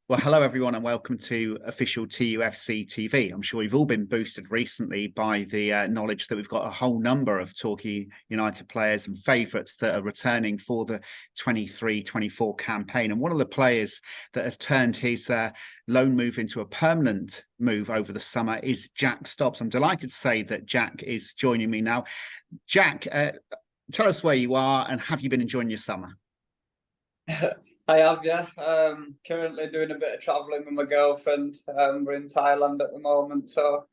Well, hello everyone, and welcome to official TUFC TV. I'm sure you've all been boosted recently by the knowledge that we've got a whole number of Torquay United players and favourites that are returning for the 23-24 campaign. And one of the players that has turned his loan move into a permanent move over the summer is Jack Stobbs. I'm delighted to say that Jack is joining me now. Jack, tell us where you are and have you been enjoying your summer? I have, yeah. Currently doing a bit of travelling with my girlfriend. We're in Thailand at the moment, so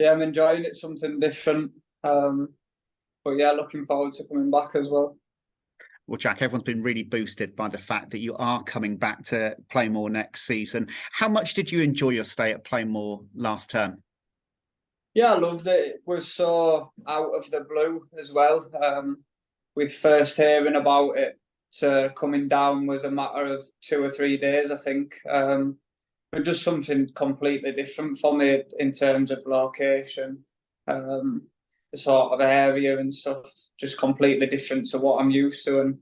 yeah, I'm enjoying it. Something different. But yeah, looking forward to coming back as well. Well, Jack, everyone's been really boosted by the fact that you are coming back to Plainmoor next season. How much did you enjoy your stay at Plainmoor last term? Yeah, I loved it. It was so out of the blue as well. With first hearing about it to coming down was a matter of 2 or 3 days, I think. But just something completely different for me in terms of location, the sort of area and stuff, just completely different to what I'm used to. And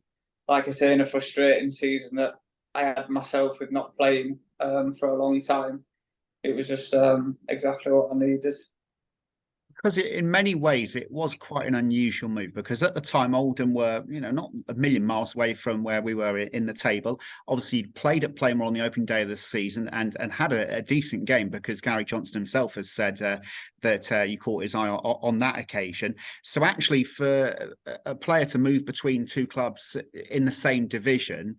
like I say, in a frustrating season that I had myself with not playing for a long time, it was just exactly what I needed. Because in many ways it was quite an unusual move, because at the time Oldham were, not a million miles away from where we were in the table. Obviously, you played at Plainmoor on the opening day of the season and had a decent game, because Gary Johnson himself has said that you caught his eye on that occasion. So actually, for a player to move between two clubs in the same division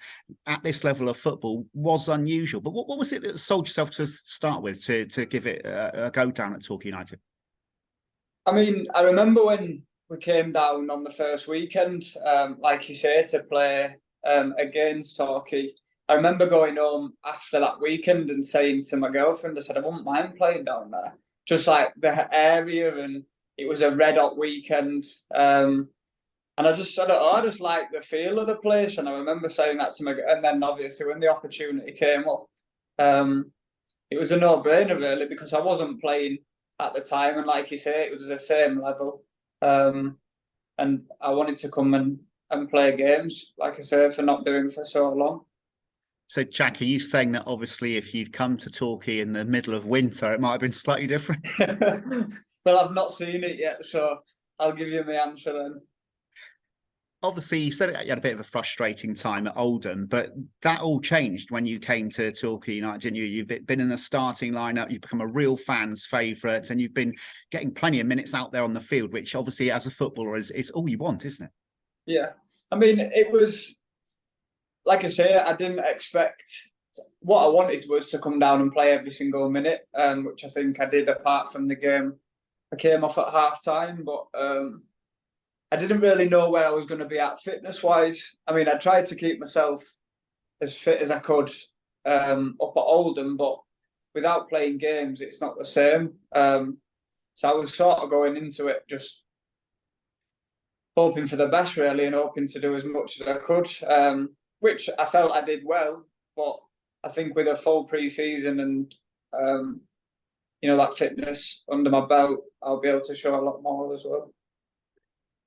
at this level of football was unusual. But what was it that sold yourself to start with to give it a go down at Torquay United? I mean, I remember when we came down on the first weekend, like you say, to play against Torquay. I remember going home after that weekend and saying to my girlfriend, I said, I wouldn't mind playing down there. Just like the area, and it was a red hot weekend. And I just like the feel of the place. And I remember saying that to my, and then obviously when the opportunity came up, it was a no-brainer really, because I wasn't playing at the time, and like you say, it was the same level. And I wanted to come and play games, like I say, for not doing for so long. So, Jack, are you saying that obviously if you'd come to Torquay in the middle of winter, it might have been slightly different? Well, I've not seen it yet, so I'll give you my answer then. Obviously, you said you had a bit of a frustrating time at Oldham, but that all changed when you came to Torquay United, didn't you? You've been in the starting lineup, you've become a real fan's favourite, and you've been getting plenty of minutes out there on the field, which obviously, as a footballer, is all you want, isn't it? Yeah. I mean, it was, like I say, I didn't expect, what I wanted was to come down and play every single minute, which I think I did, apart from the game I came off at half time. But I didn't really know where I was going to be at fitness-wise. I mean, I tried to keep myself as fit as I could up at Oldham, but without playing games, it's not the same. So I was sort of going into it just hoping for the best, really, and hoping to do as much as I could, which I felt I did well. But I think with a full pre-season and that fitness under my belt, I'll be able to show a lot more as well.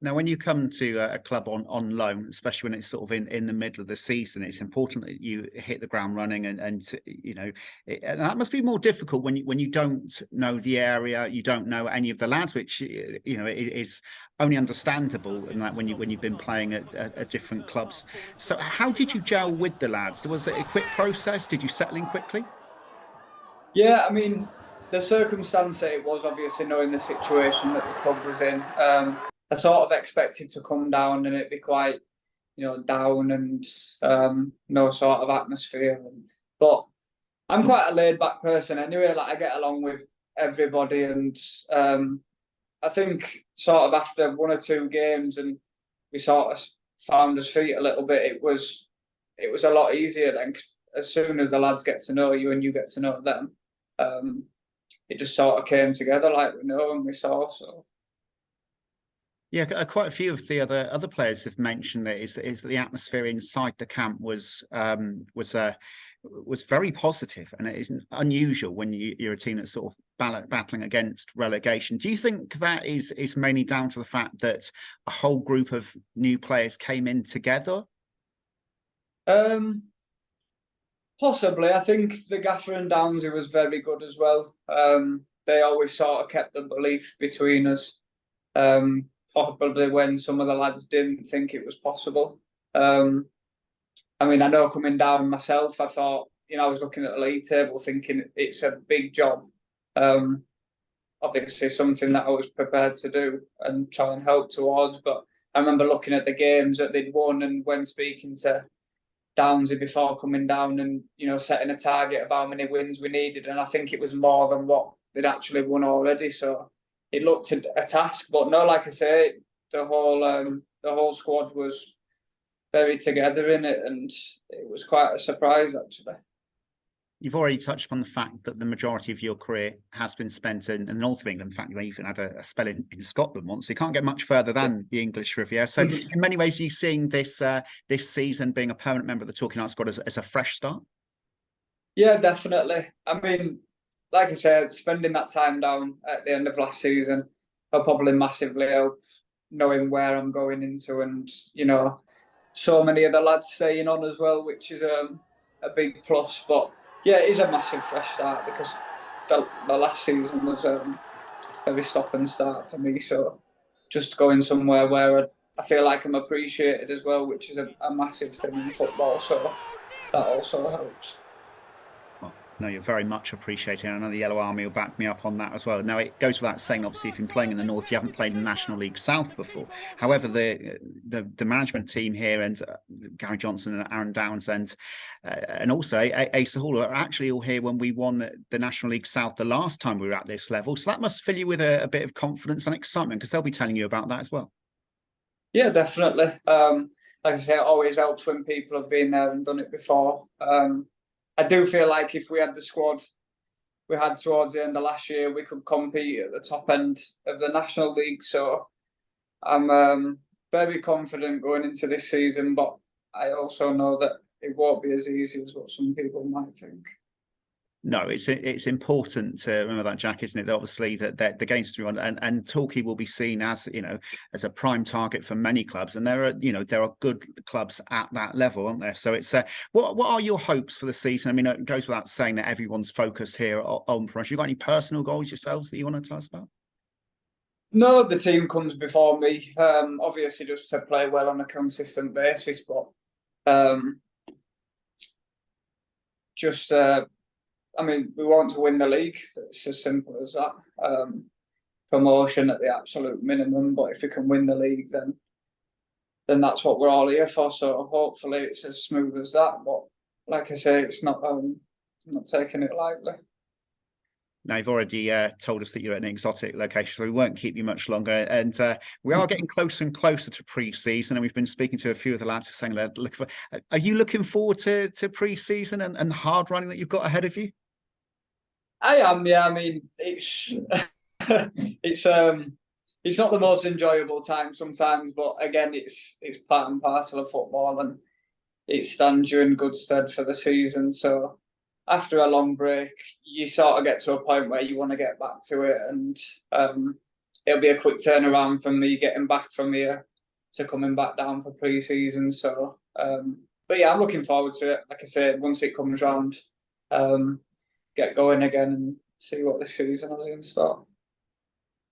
Now, when you come to a club on loan, especially when it's sort of in the middle of the season, it's important that you hit the ground running, and that must be more difficult when you don't know the area, you don't know any of the lads, which it is only understandable in that when you've been playing at different clubs. So, how did you gel with the lads? Was it a quick process? Did you settle in quickly? Yeah, I mean, the circumstance it was, obviously knowing the situation that the club was in. I sort of expected to come down and it'd be quite, down and no sort of atmosphere. But I'm quite a laid back person anyway. Like, I get along with everybody, and I think sort of after 1 or 2 games and we sort of found us feet a little bit, it was a lot easier then. As soon as the lads get to know you and you get to know them, it just sort of came together like we know and we saw. So. Yeah, quite a few of the other players have mentioned that is that the atmosphere inside the camp was very positive, and it isn't unusual when you're a team that's sort of battling against relegation. Do you think that is mainly down to the fact that a whole group of new players came in together? Possibly. I think the gaffer and Downsy was very good as well. They always sort of kept the belief between us. Probably when some of the lads didn't think it was possible. I mean, I know coming down myself, I thought, I was looking at the league table thinking it's a big job. Obviously something that I was prepared to do and try and help towards. But I remember looking at the games that they'd won, and when speaking to Downsy before coming down and, setting a target of how many wins we needed. And I think it was more than what they'd actually won already. So it looked a task, but no, like I say, the whole squad was very together in it, and it was quite a surprise actually. You've already touched upon the fact that the majority of your career has been spent in the north of England. In fact, you even had a spell in Scotland once. So you can't get much further than the English Riviera. So in many ways, are you seeing this season being a permanent member of the Torquay squad as a fresh start? Yeah, definitely. I mean, like I said, spending that time down at the end of last season will probably massively help knowing where I'm going into, and, so many of the lads staying on as well, which is a big plus. But yeah, it is a massive fresh start because the last season was a very stop and start for me. So just going somewhere where I feel like I'm appreciated as well, which is a massive thing in football. So that also helps. Well, no, you're very much appreciated. I know the Yellow Army will back me up on that as well. Now, it goes without saying, obviously, if you've been playing in the North, you haven't played in National League South before. However, the management team here, and Gary Johnson and Aaron Downs and also Asa Hall, are actually all here when we won the National League South the last time we were at this level. So that must fill you with a bit of confidence and excitement, because they'll be telling you about that as well. Yeah, definitely. Like I say, it always helps when people have been there and done it before. I do feel like if we had the squad we had towards the end of last year, we could compete at the top end of the National League. So I'm very confident going into this season, but I also know that it won't be as easy as what some people might think. No, it's important to remember that, Jack, isn't it? That obviously that the games through and Torquay will be seen as as a prime target for many clubs, and there are good clubs at that level, aren't there? So it's what are your hopes for the season? I mean, it goes without saying that everyone's focused here on promotion. You got any personal goals yourselves that you want to tell us about? No, the team comes before me. Obviously, just to play well on a consistent basis, but I mean, we want to win the league. It's as simple as that. Promotion at the absolute minimum, but if we can win the league, then that's what we're all here for. So hopefully it's as smooth as that. But like I say, it's not. I'm not taking it lightly. Now, you've already told us that you're at an exotic location, so we won't keep you much longer. And we are getting closer and closer to pre-season, and we've been speaking to a few of the lads who are saying they're looking for. Are you looking forward to pre-season and the hard running that you've got ahead of you? I am, yeah. I mean, it's it's not the most enjoyable time sometimes, but again, it's part and parcel of football, and it stands you in good stead for the season. So after a long break, you sort of get to a point where you want to get back to it, and it'll be a quick turnaround from me getting back from here to coming back down for pre-season. So, but yeah, I'm looking forward to it. Like I said, once it comes round, get going again and see what this season has in store.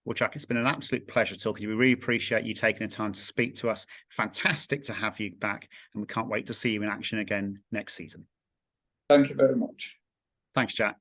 Well, Jack, it's been an absolute pleasure talking to you. We really appreciate you taking the time to speak to us. Fantastic to have you back, and we can't wait to see you in action again next season. Thank you very much. Thanks, Jack.